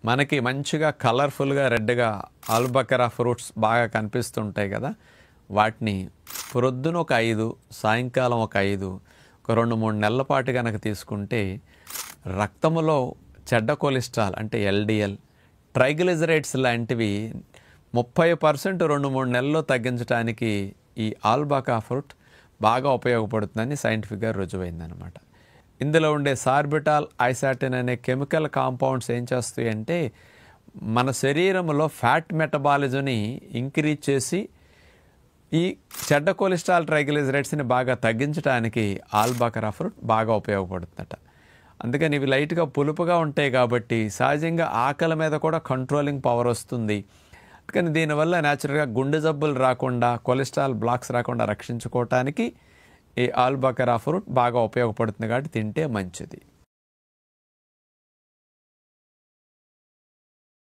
మనకి మంచిగా కలర్ఫుల్గా రెడ్గా ఆల్బకరా ఫ్రూట్స్ బాగా కనిపిస్తుంటాయి కదా, వాటిని ప్రొద్దున ఒక 5, సాయంకాలం ఒక 5, ఒక 2-3 నెలల పాటు కనుక తీసుకుంటే రక్తంలో చెడ్డ కొలెస్ట్రాల్ అంటే ఎల్డిఎల్, ట్రైగ్లిజరైడ్స్ లాంటివి 30% 2-3 నెలల్లో తగ్గించడానికి ఈ ఆల్బకా ఫ్రూట్ బాగా ఉపయోగపడుతుందని సైంటిఫిక్గా రుజువైందనమాట. ఇందులో ఉండే సార్బిటాల్, ఐసాటిన్ అనే కెమికల్ కాంపౌండ్స్ ఏం చేస్తాయి అంటే మన శరీరంలో ఫ్యాట్ మెటబాలిజంని ఇంక్రీజ్ చేసి ఈ చెడ్డ కొలెస్ట్రాల్, ట్రైగ్లిజరైడ్స్ని బాగా తగ్గించడానికి ఆల్బకరా ఫ్రూట్ బాగా ఉపయోగపడుతుందట. అందుకని ఇవి లైట్గా పులుపుగా ఉంటాయి కాబట్టి సహజంగా ఆకలి మీద కూడా కంట్రోలింగ్ పవర్ వస్తుంది. కానీ దీనివల్ల న్యాచురల్గా గుండె జబ్బులు రాకుండా, కొలెస్ట్రాల్ బ్లాక్స్ రాకుండా రక్షించుకోవటానికి ఈ ఆల్బకరా ఫ్రూట్ బాగా ఉపయోగపడుతుంది కాబట్టి తింటే మంచిది.